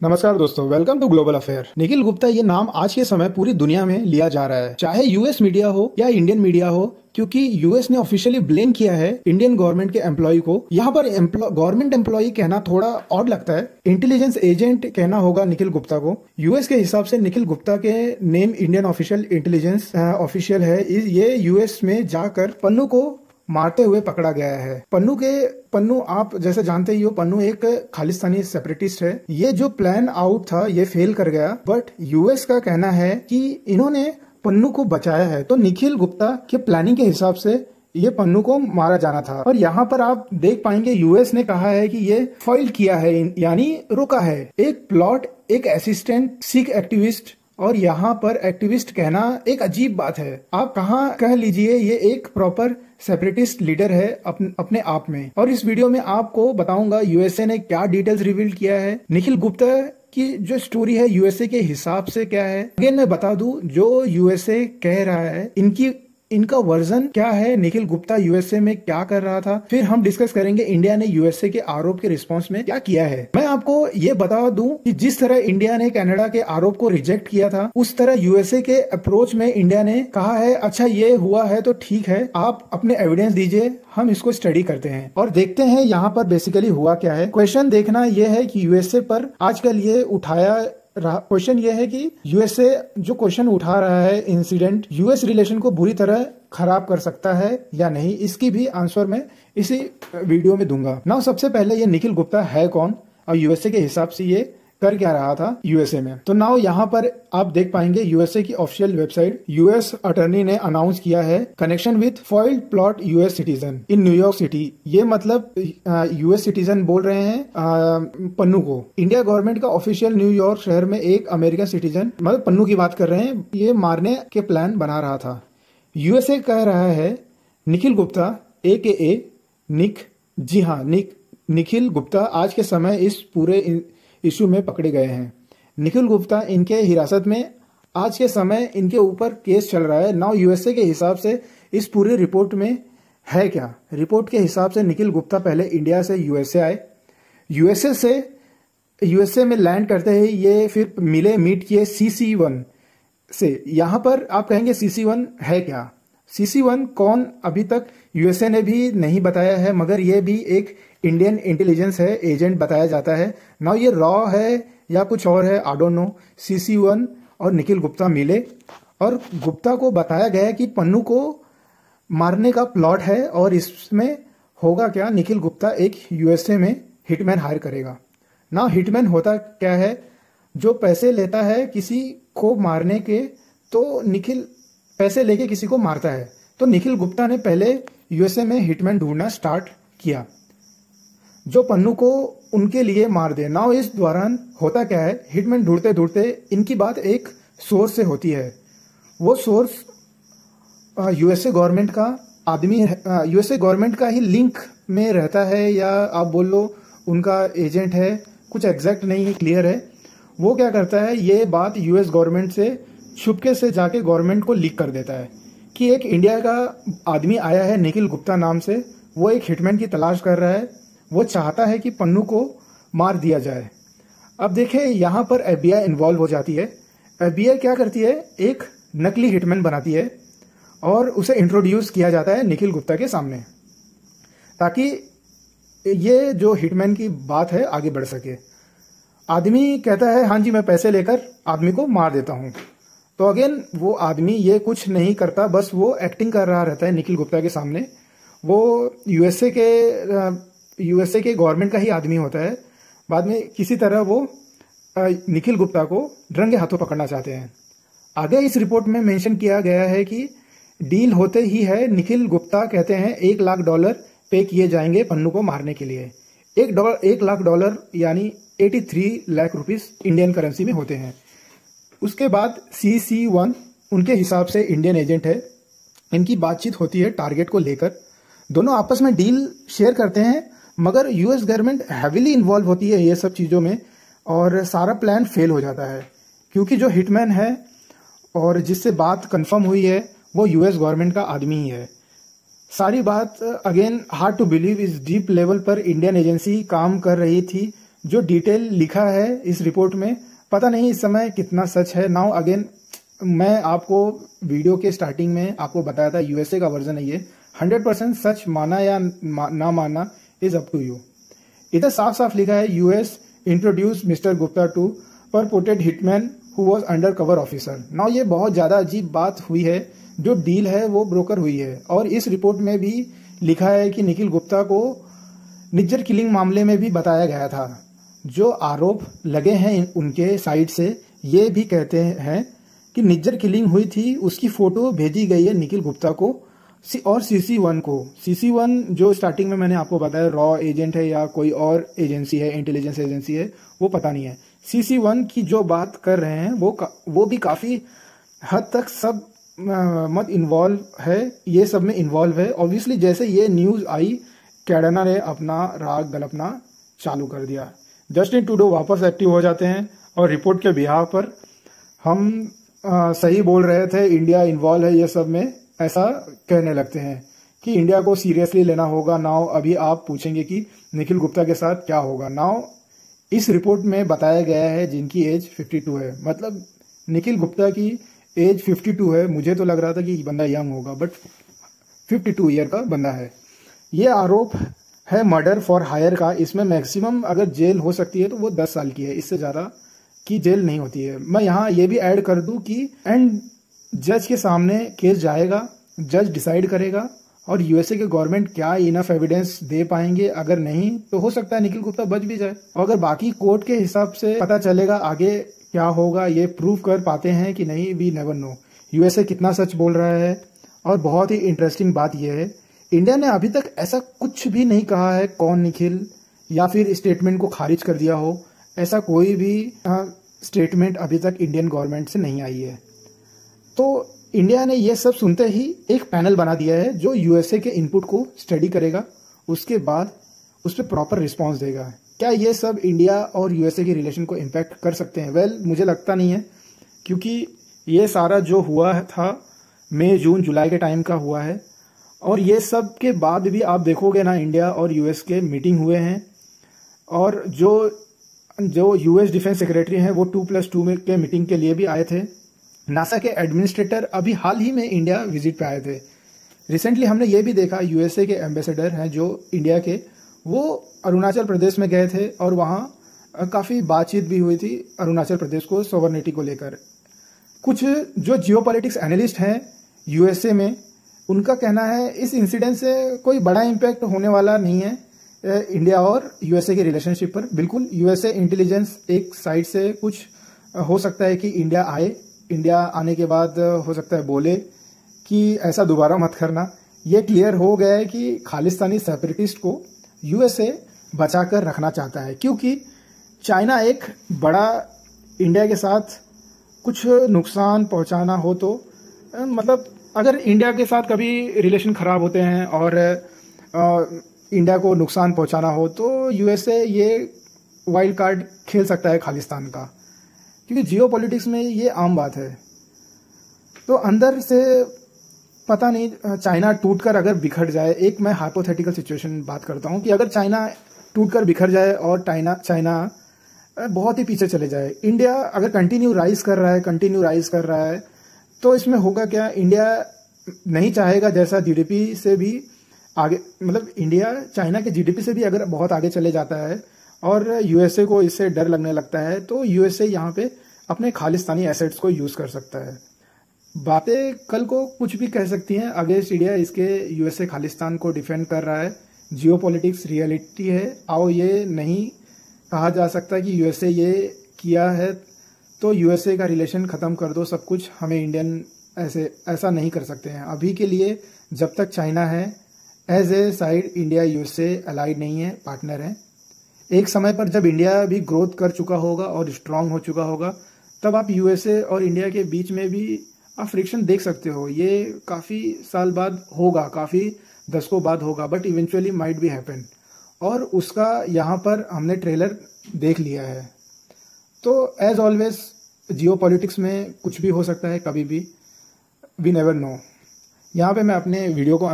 नमस्कार दोस्तों, welcome to global affair. Nikhil Gupta ये नाम आज के समय पूरी दुनिया में लिया जा रहा है, चाहे यूएस मीडिया हो या इंडियन मीडिया हो, क्योंकि यूएस ने ऑफिशियली ब्लेम किया है इंडियन गवर्नमेंट के एम्प्लॉय को। यहाँ पर गवर्नमेंट एम्प्लॉय कहना थोड़ा ऑड लगता है, इंटेलिजेंस एजेंट कहना होगा निखिल गुप्ता को। यूएस के हिसाब से निखिल गुप्ता के name Indian official intelligence official है। ये यूएस में जाकर पन्नू को मारते हुए पकड़ा गया है। पन्नू आप जैसे जानते ही हो, पन्नू एक खालिस्तानी सेपरेटिस्ट है। ये जो प्लान आउट था ये फेल कर गया, बट यूएस का कहना है कि इन्होंने पन्नू को बचाया है। तो निखिल गुप्ता के प्लानिंग के हिसाब से ये पन्नू को मारा जाना था। और यहाँ पर आप देख पाएंगे यूएस ने कहा है कि ये फॉइल किया है, यानी रोका है। एक प्लॉट, एक असिस्टेंट सिख एक्टिविस्ट, और यहाँ पर एक्टिविस्ट कहना एक अजीब बात है। आप कहाँ कह लीजिए, ये एक प्रॉपर सेपरेटिस्ट लीडर है अपने आप में। और इस वीडियो में आपको बताऊंगा यूएसए ने क्या डिटेल्स रिवील किया है, निखिल गुप्ता की जो स्टोरी है यूएसए के हिसाब से क्या है। अगेन मैं बता दूं, जो यूएसए कह रहा है इनका वर्जन क्या है, निखिल गुप्ता यूएसए में क्या कर रहा था। फिर हम डिस्कस करेंगे इंडिया ने यूएसए के आरोप के रिस्पांस में क्या किया है। मैं आपको ये बता दूं कि जिस तरह इंडिया ने कनाडा के आरोप को रिजेक्ट किया था, उस तरह यूएसए के अप्रोच में इंडिया ने कहा है अच्छा ये हुआ है तो ठीक है, आप अपने एविडेंस दीजिए, हम इसको स्टडी करते हैं और देखते हैं यहाँ पर बेसिकली हुआ क्या है। क्वेश्चन देखना यह है कि यूएसए पर आजकल ये उठाया क्वेश्चन ये है कि यूएसए जो क्वेश्चन उठा रहा है, इंसिडेंट यूएस रिलेशन को बुरी तरह खराब कर सकता है या नहीं, इसकी भी आंसर मैं इसी वीडियो में दूंगा। नाउ सबसे पहले ये निखिल गुप्ता है कौन और यूएसए के हिसाब से ये कर क्या रहा था यूएसए में। तो नाउ यहाँ पर आप देख पाएंगे यूएसए की ऑफिशियल वेबसाइट, यूएस अटॉर्नी ने अनाउंस किया है connection with foiled plot US citizen in New York city. ये मतलब यूएस सिटीजन बोल रहे हैं पन्नू को। इंडिया गवर्नमेंट का ऑफिशियल न्यूयॉर्क शहर में एक अमेरिकन सिटीजन, मतलब पन्नू की बात कर रहे हैं, ये मारने के प्लान बना रहा था। यूएसए कह रहा है निखिल गुप्ता AKA निक, जी हाँ निखिल गुप्ता आज के समय इस पूरे इशू में पकड़े गए हैं। निखिल गुप्ता इनके हिरासत में आज के समय इनके ऊपर केस चल रहा है। नाउ यूएसए के हिसाब से इस पूरी रिपोर्ट में है क्या। रिपोर्ट के हिसाब से निखिल गुप्ता पहले इंडिया से यूएसए आए, यूएसए में लैंड करते ही ये फिर मीट किए CC1 से। यहां पर आप कहेंगे CC1 है क्या, CC1 कौन, अभी तक यूएसए ने भी नहीं बताया है, मगर ये भी एक इंडियन इंटेलिजेंस है, एजेंट बताया जाता है। नाउ ये रॉ है या कुछ और है, आई डोंट नो। CC1 और निखिल गुप्ता मिले और गुप्ता को बताया गया कि पन्नू को मारने का प्लॉट है और इसमें होगा क्या, निखिल गुप्ता एक यूएसए में हिटमैन हायर करेगा। नाउ हिटमैन होता क्या है, जो पैसे लेता है किसी को मारने के, तो निखिल पैसे लेके किसी को मारता है। तो निखिल गुप्ता ने पहले यूएसए में हिटमैन ढूंढना स्टार्ट किया जो पन्नू को उनके लिए मार दे। नाउ इस दौरान होता क्या है, हिटमैन ढूंढते ढूंढते इनकी बात एक सोर्स से होती है। वो सोर्स यूएसए गवर्नमेंट का आदमी, यूएसए गवर्नमेंट का ही लिंक में रहता है, या आप बोल लो उनका एजेंट है, कुछ एग्जैक्ट नहीं है, क्लियर है। वो क्या करता है, ये बात यूएस गवर्नमेंट से छुपके से जाके गवर्नमेंट को लीक कर देता है कि एक इंडिया का आदमी आया है निखिल गुप्ता नाम से, वो एक हिटमैन की तलाश कर रहा है, वो चाहता है कि पन्नू को मार दिया जाए। अब देखें यहाँ पर FBI इन्वॉल्व हो जाती है। FBI क्या करती है, एक नकली हिटमैन बनाती है और उसे इंट्रोड्यूस किया जाता है निखिल गुप्ता के सामने, ताकि ये जो हिटमैन की बात है आगे बढ़ सके। आदमी कहता है हाँ जी मैं पैसे लेकर आदमी को मार देता हूँ। तो अगेन वो आदमी ये कुछ नहीं करता, बस वो एक्टिंग कर रहा रहता है निखिल गुप्ता के सामने। वो यूएसए के गवर्नमेंट का ही आदमी होता है। बाद में किसी तरह वो निखिल गुप्ता को रंगे हाथों पकड़ना चाहते हैं। आगे इस रिपोर्ट में मेंशन किया गया है कि डील होते ही है, निखिल गुप्ता कहते हैं $1 लाख पे किए जाएंगे पन्नू को मारने के लिए। $1 लाख यानी 83 लाख रुपीस इंडियन करेंसी में होते हैं। उसके बाद CC1 उनके हिसाब से इंडियन एजेंट है। इनकी बातचीत होती है टारगेट को लेकर, दोनों आपस में डील शेयर करते हैं, मगर यूएस गवर्नमेंट हैविली इन्वॉल्व होती है ये सब चीज़ों में और सारा प्लान फेल हो जाता है, क्योंकि जो हिटमैन है और जिससे बात कंफर्म हुई है वो यूएस गवर्नमेंट का आदमी ही है। सारी बात अगेन हार्ड टू बिलीव, इस डीप लेवल पर इंडियन एजेंसी काम कर रही थी जो डिटेल लिखा है इस रिपोर्ट में, पता नहीं इस समय कितना सच है। नाउ अगेन मैं आपको वीडियो के स्टार्टिंग में आपको बताया था यूएसए का वर्जन है ये, 100% सच माना या ना मानना इज अप टू यू। इधर साफ साफ लिखा है US introduce mister Gupta to purported hitman who was undercover officer. Now ये बहुत ज्यादा अजीब बात हुई है, जो डील है वो ब्रोकर हुई है। और इस रिपोर्ट में भी लिखा है कि निखिल गुप्ता को निज्जर किलिंग मामले में भी बताया गया था। जो आरोप लगे हैं उनके साइड से ये भी कहते हैं कि निज्जर किलिंग हुई थी, उसकी फोटो भेजी गई है निखिल गुप्ता को और CC1 को। CC1 जो स्टार्टिंग में मैंने आपको बताया रॉ एजेंट है या कोई और एजेंसी है, इंटेलिजेंस एजेंसी है, वो पता नहीं है। CC1 की जो बात कर रहे हैं वो भी काफी हद तक सब मत इन्वॉल्व है, ये सब में इन्वॉल्व है। ऑब्वियसली जैसे ये न्यूज आई, कैडाना ने अपना राग गलपना चालू कर दिया। जस्टिन ट्रूडो वापस एक्टिव हो जाते हैं और रिपोर्ट के बिहाफ पर हम सही बोल रहे थे, इंडिया इन्वॉल्व है ये सब में, ऐसा कहने लगते हैं कि इंडिया को सीरियसली लेना होगा। नाउ अभी आप पूछेंगे कि निखिल गुप्ता के साथ क्या होगा। नाउ इस रिपोर्ट में बताया गया है जिनकी एज 52 है, मतलब निखिल गुप्ता की एज 52 है। मुझे तो लग रहा था कि बंदा यंग होगा, बट 52 ईयर का बंदा है। ये आरोप है मर्डर फॉर हायर का। इसमें मैक्सिमम अगर जेल हो सकती है तो वो 10 साल की है, इससे ज्यादा की जेल नहीं होती है। मैं यहाँ ये भी ऐड कर दूं कि एंड जज के सामने केस जाएगा, जज डिसाइड करेगा और यूएसए के गवर्नमेंट क्या इनफ एविडेंस दे पाएंगे। अगर नहीं तो हो सकता है निखिल गुप्ता बच भी जाए, और अगर बाकी कोर्ट के हिसाब से पता चलेगा आगे क्या होगा, ये प्रूव कर पाते हैं कि नहीं, वी नेवर नो यूएसए कितना सच बोल रहा है। और बहुत ही इंटरेस्टिंग बात यह है, इंडिया ने अभी तक ऐसा कुछ भी नहीं कहा है कौन निखिल, या फिर स्टेटमेंट को खारिज कर दिया हो। ऐसा कोई भी स्टेटमेंट अभी तक इंडियन गवर्नमेंट से नहीं आई है। तो इंडिया ने ये सब सुनते ही एक पैनल बना दिया है जो यूएसए के इनपुट को स्टडी करेगा, उसके बाद उस पर प्रॉपर रिस्पॉन्स देगा। क्या ये सब इंडिया और यूएसए के रिलेशन को इम्पैक्ट कर सकते हैं? वेल, मुझे लगता नहीं है, क्योंकि ये सारा जो हुआ था मई जून जुलाई के टाइम का हुआ है। और ये सब के बाद भी आप देखोगे ना, इंडिया और यूएस के मीटिंग हुए हैं, और जो यूएस डिफेंस सेक्रेटरी हैं वो 2+2 के मीटिंग के लिए भी आए थे। नासा के एडमिनिस्ट्रेटर अभी हाल ही में इंडिया विजिट पे आए थे। रिसेंटली हमने ये भी देखा यूएसए के एम्बेसडर हैं जो इंडिया के, वो अरुणाचल प्रदेश में गए थे और वहाँ काफ़ी बातचीत भी हुई थी अरुणाचल प्रदेश को सॉवरेनिटी को लेकर। कुछ जो जियोपॉलिटिक्स एनालिस्ट हैं यूएसए में, उनका कहना है इस इंसिडेंट से कोई बड़ा इम्पैक्ट होने वाला नहीं है इंडिया और यूएसए के रिलेशनशिप पर। बिल्कुल यूएसए इंटेलिजेंस एक साइड से कुछ हो सकता है कि इंडिया आए, इंडिया आने के बाद हो सकता है बोले कि ऐसा दोबारा मत करना। ये क्लियर हो गया है कि खालिस्तानी सेपरेटिस्ट को यूएसए बचाकर रखना चाहता है, क्योंकि चाइना एक बड़ा इंडिया के साथ कुछ नुकसान पहुंचाना हो तो, मतलब अगर इंडिया के साथ कभी रिलेशन खराब होते हैं और इंडिया को नुकसान पहुंचाना हो तो यूएसए ये वाइल्ड कार्ड खेल सकता है खालिस्तान का, क्योंकि जियोपॉलिटिक्स में ये आम बात है। तो अंदर से पता नहीं, चाइना टूटकर अगर बिखर जाए, एक मैं हाइपोथेटिकल सिचुएशन बात करता हूं कि अगर चाइना टूटकर बिखर जाए और चाइना बहुत ही पीछे चले जाए, इंडिया अगर कंटिन्यू राइज कर रहा है तो इसमें होगा क्या? इंडिया नहीं चाहेगा जैसा जीडीपी से भी आगे, मतलब इंडिया चाइना के जीडीपी से भी अगर बहुत आगे चले जाता है और यूएसए को इससे डर लगने लगता है, तो यूएसए यहाँ पे अपने खालिस्तानी एसेट्स को यूज कर सकता है। बातें कल को कुछ भी कह सकती हैं अगेंस्ट इंडिया, इसके यूएसए खालिस्तान को डिफेंड कर रहा है। जियोपॉलिटिक्स रियलिटी है। आओ, ये नहीं कहा जा सकता कि यूएसए ये किया है तो यूएसए का रिलेशन खत्म कर दो सब कुछ। हमें इंडियन ऐसा नहीं कर सकते हैं। अभी के लिए जब तक चाइना है as a side, India USA allied नहीं है, पार्टनर है। एक समय पर जब इंडिया भी ग्रोथ कर चुका होगा और स्ट्रांग हो चुका होगा, तब आप यूएसए और इंडिया के बीच में भी आप फ्रिक्शन देख सकते हो। ये काफ़ी साल बाद होगा, काफ़ी दशकों बाद होगा, but eventually might be happen. और उसका यहाँ पर हमने ट्रेलर देख लिया है। तो एज ऑलवेज जियोपॉलिटिक्स में कुछ भी हो सकता है कभी भी, वी नेवर नो। यहाँ पे मैं अपने वीडियो को